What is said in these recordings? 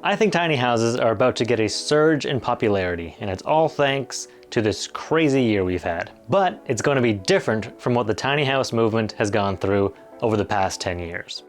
I think tiny houses are about to get a surge in popularity, and it's all thanks to this crazy year we've had. But it's going to be different from what the tiny house movement has gone through over the past 10 years.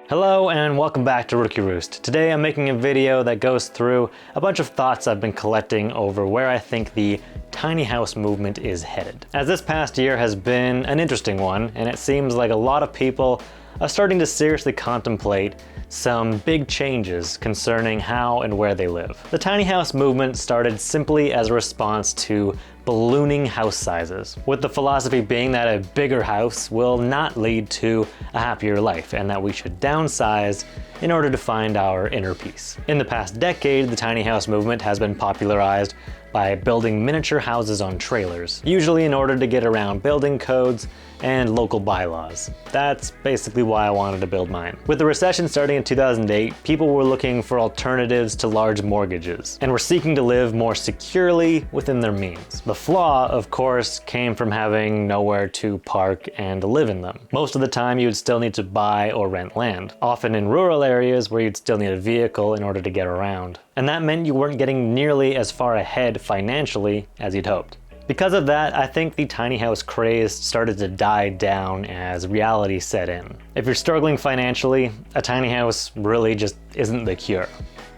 Hello and welcome back to Rookie Roost. Today I'm making a video that goes through a bunch of thoughts I've been collecting over where I think the tiny house movement is headed. As this past year has been an interesting one, and it seems like a lot of people are starting to seriously contemplate some big changes concerning how and where they live. The tiny house movement started simply as a response to ballooning house sizes, with the philosophy being that a bigger house will not lead to a happier life and that we should downsize in order to find our inner peace. In the past decade, the tiny house movement has been popularized by building miniature houses on trailers, usually in order to get around building codes and local bylaws. That's basically why I wanted to build mine. With the recession starting in 2008, people were looking for alternatives to large mortgages and were seeking to live more securely within their means. The flaw, of course, came from having nowhere to park and live in them. Most of the time, you would still need to buy or rent land, often in rural areas where you'd still need a vehicle in order to get around. And that meant you weren't getting nearly as far ahead financially as you'd hoped. Because of that, I think the tiny house craze started to die down as reality set in. If you're struggling financially, a tiny house really just isn't the cure.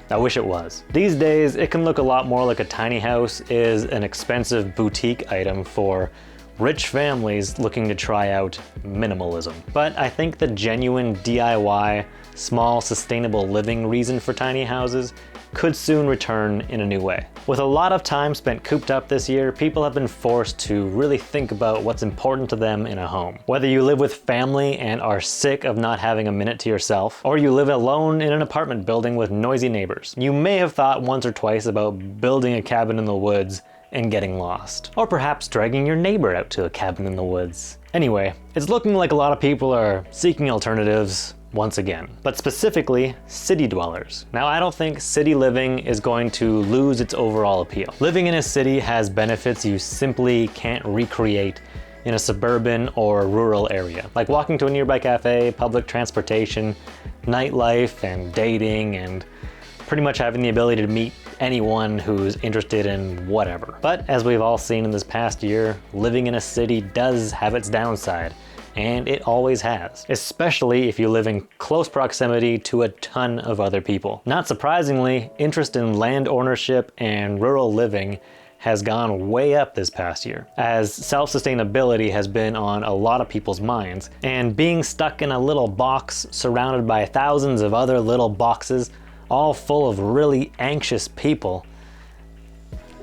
I wish it was. These days, it can look a lot more like a tiny house is an expensive boutique item for rich families looking to try out minimalism. But I think the genuine DIY, small, sustainable living reason for tiny houses could soon return in a new way. With a lot of time spent cooped up this year, people have been forced to really think about what's important to them in a home. Whether you live with family and are sick of not having a minute to yourself, or you live alone in an apartment building with noisy neighbors, you may have thought once or twice about building a cabin in the woods and getting lost. Or perhaps dragging your neighbor out to a cabin in the woods. Anyway, it's looking like a lot of people are seeking alternatives once again, but specifically city dwellers. Now, I don't think city living is going to lose its overall appeal. Living in a city has benefits you simply can't recreate in a suburban or rural area, like walking to a nearby cafe, public transportation, nightlife, and dating, and pretty much having the ability to meet anyone who's interested in whatever. But as we've all seen in this past year, living in a city does have its downside. And it always has, especially if you live in close proximity to a ton of other people. Not surprisingly, interest in land ownership and rural living has gone way up this past year, as self-sustainability has been on a lot of people's minds, and being stuck in a little box surrounded by thousands of other little boxes, all full of really anxious people,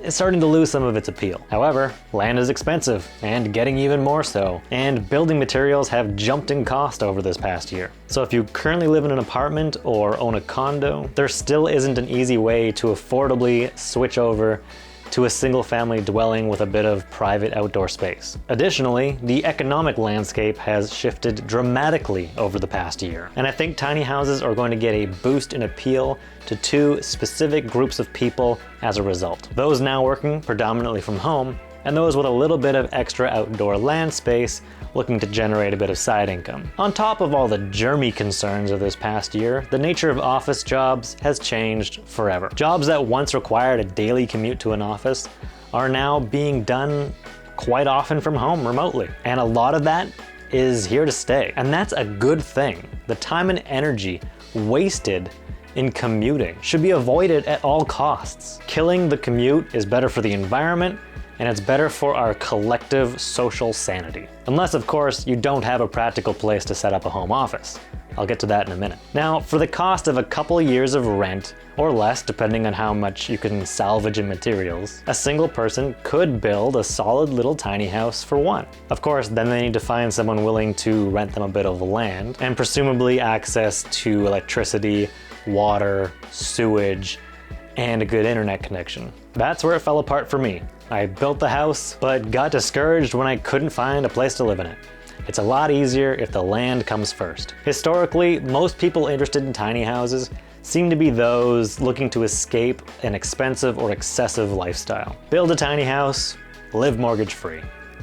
is starting to lose some of its appeal. However, land is expensive, and getting even more so, and building materials have jumped in cost over this past year. So if you currently live in an apartment or own a condo, there still isn't an easy way to affordably switch over to a single-family dwelling with a bit of private outdoor space. Additionally, the economic landscape has shifted dramatically over the past year, and I think tiny houses are going to get a boost in appeal to two specific groups of people as a result. Those now working predominantly from home, and those with a little bit of extra outdoor land space looking to generate a bit of side income. On top of all the germy concerns of this past year, the nature of office jobs has changed forever. Jobs that once required a daily commute to an office are now being done quite often from home remotely. And a lot of that is here to stay. And that's a good thing. The time and energy wasted in commuting should be avoided at all costs. Killing the commute is better for the environment, and it's better for our collective social sanity. Unless, of course, you don't have a practical place to set up a home office. I'll get to that in a minute. Now, for the cost of a couple years of rent, or less depending on how much you can salvage in materials, a single person could build a solid little tiny house for one. Of course, then they need to find someone willing to rent them a bit of land, and presumably access to electricity, water, sewage, and a good internet connection. That's where it fell apart for me. I built the house, but got discouraged when I couldn't find a place to live in it. It's a lot easier if the land comes first. Historically, most people interested in tiny houses seem to be those looking to escape an expensive or excessive lifestyle. Build a tiny house, live mortgage-free.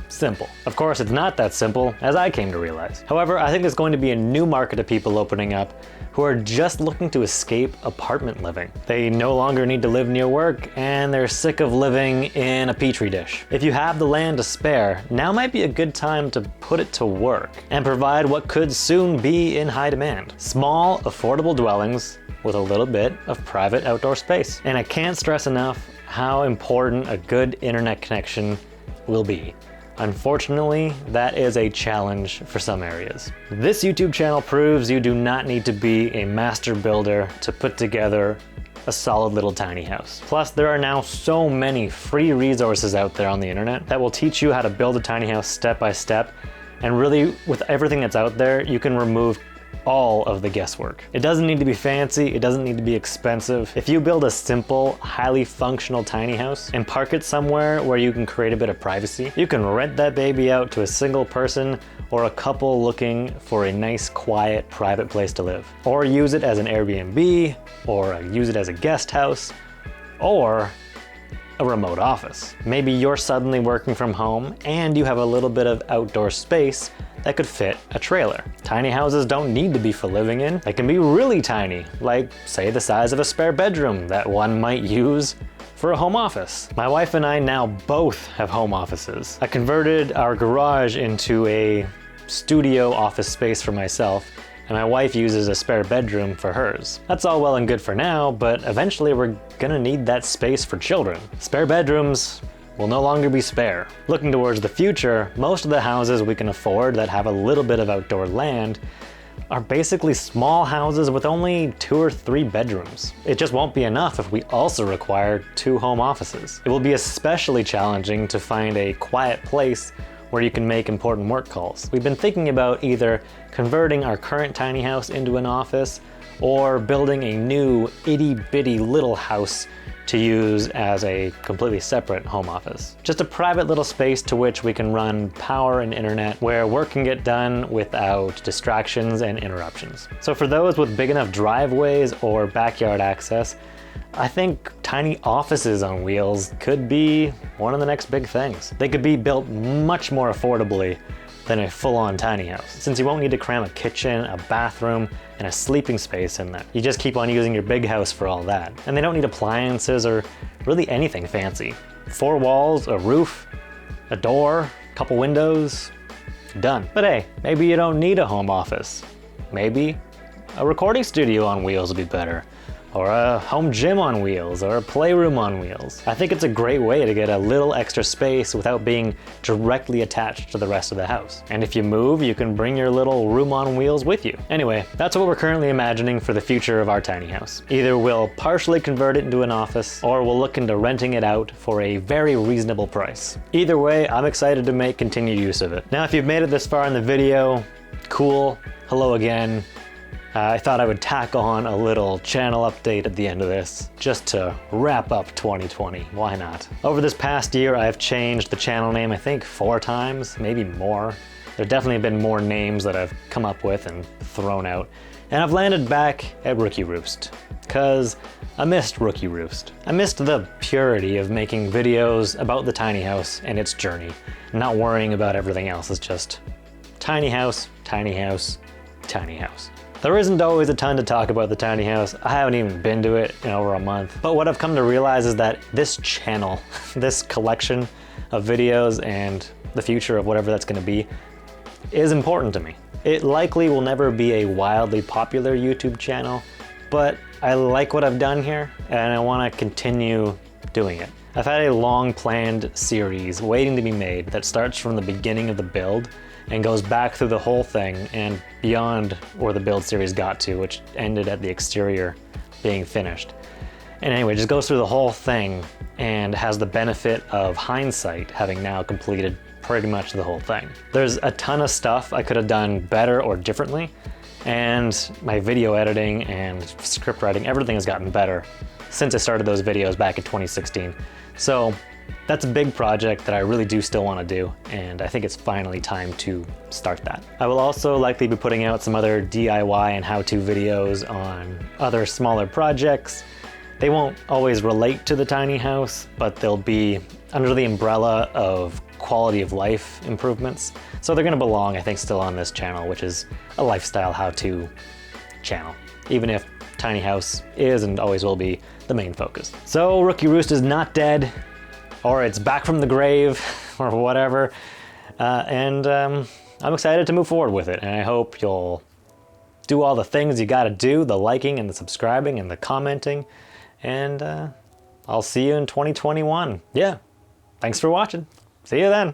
simple. Of course, it's not that simple, as I came to realize. However, I think there's going to be a new market of people opening up who are just looking to escape apartment living. They no longer need to live near work, and they're sick of living in a petri dish. If you have the land to spare, now might be a good time to put it to work and provide what could soon be in high demand. Small, affordable dwellings with a little bit of private outdoor space. And I can't stress enough how important a good internet connection will be. Unfortunately, that is a challenge for some areas. This YouTube channel proves you do not need to be a master builder to put together a solid little tiny house. Plus, there are now so many free resources out there on the internet that will teach you how to build a tiny house step by step. And really, with everything that's out there, you can remove all of the guesswork. It doesn't need to be fancy, it doesn't need to be expensive. If you build a simple, highly functional tiny house and park it somewhere where you can create a bit of privacy, you can rent that baby out to a single person or a couple looking for a nice, quiet, private place to live. Or use it as an Airbnb, or use it as a guest house, or a remote office. Maybe you're suddenly working from home and you have a little bit of outdoor space that could fit a trailer. Tiny houses don't need to be for living in. They can be really tiny, like say the size of a spare bedroom that one might use for a home office. My wife and I now both have home offices. I converted our garage into a studio office space for myself, and my wife uses a spare bedroom for hers. That's all well and good for now, but eventually we're gonna need that space for children. Spare bedrooms will no longer be spare. Looking towards the future, most of the houses we can afford that have a little bit of outdoor land are basically small houses with only 2 or 3 bedrooms. It just won't be enough if we also require 2 home offices. It will be especially challenging to find a quiet place where you can make important work calls. We've been thinking about either converting our current tiny house into an office or building a new itty-bitty little house to use as a completely separate home office. Just a private little space to which we can run power and internet where work can get done without distractions and interruptions. So for those with big enough driveways or backyard access, I think tiny offices on wheels could be one of the next big things. They could be built much more affordably than a full-on tiny house, since you won't need to cram a kitchen, a bathroom, and a sleeping space in there. You just keep on using your big house for all that. And they don't need appliances or really anything fancy. 4 walls, a roof, a door, a couple windows, done. But hey, maybe you don't need a home office. Maybe a recording studio on wheels would be better, or a home gym on wheels, or a playroom on wheels. I think it's a great way to get a little extra space without being directly attached to the rest of the house. And if you move, you can bring your little room on wheels with you. Anyway, that's what we're currently imagining for the future of our tiny house. Either we'll partially convert it into an office, or we'll look into renting it out for a very reasonable price. Either way, I'm excited to make continued use of it. Now, if you've made it this far in the video, cool, hello again. I thought I would tack on a little channel update at the end of this, just to wrap up 2020, why not? Over this past year, I've changed the channel name, I think 4 times, maybe more. There definitely have been more names that I've come up with and thrown out. And I've landed back at Rookie Roost, cause I missed Rookie Roost. I missed the purity of making videos about the tiny house and its journey, not worrying about everything else. It's just tiny house, tiny house, tiny house. There isn't always a ton to talk about the tiny house. I haven't even been to it in over a month. But what I've come to realize is that this channel, this collection of videos and the future of whatever that's gonna be, is important to me. It likely will never be a wildly popular YouTube channel, but I like what I've done here and I wanna continue doing it. I've had a long planned series waiting to be made that starts from the beginning of the build and goes back through the whole thing and beyond where the build series got to, which ended at the exterior being finished. And anyway, just goes through the whole thing and has the benefit of hindsight, having now completed pretty much the whole thing. There's a ton of stuff I could have done better or differently, and my video editing and script writing, everything has gotten better since I started those videos back in 2016. So that's a big project that I really do still want to do, and I think it's finally time to start that. I will also likely be putting out some other DIY and how-to videos on other smaller projects, They won't always relate to the tiny house, but they'll be under the umbrella of quality of life improvements. So they're gonna belong, I think, still on this channel, which is a lifestyle how-to channel, even if tiny house is and always will be the main focus. So Rookie Roost is not dead, or it's back from the grave, or whatever. I'm excited to move forward with it, and I hope you'll do all the things you gotta do, the liking and the subscribing and the commenting, and I'll see you in 2021. Yeah, thanks for watching. See you then.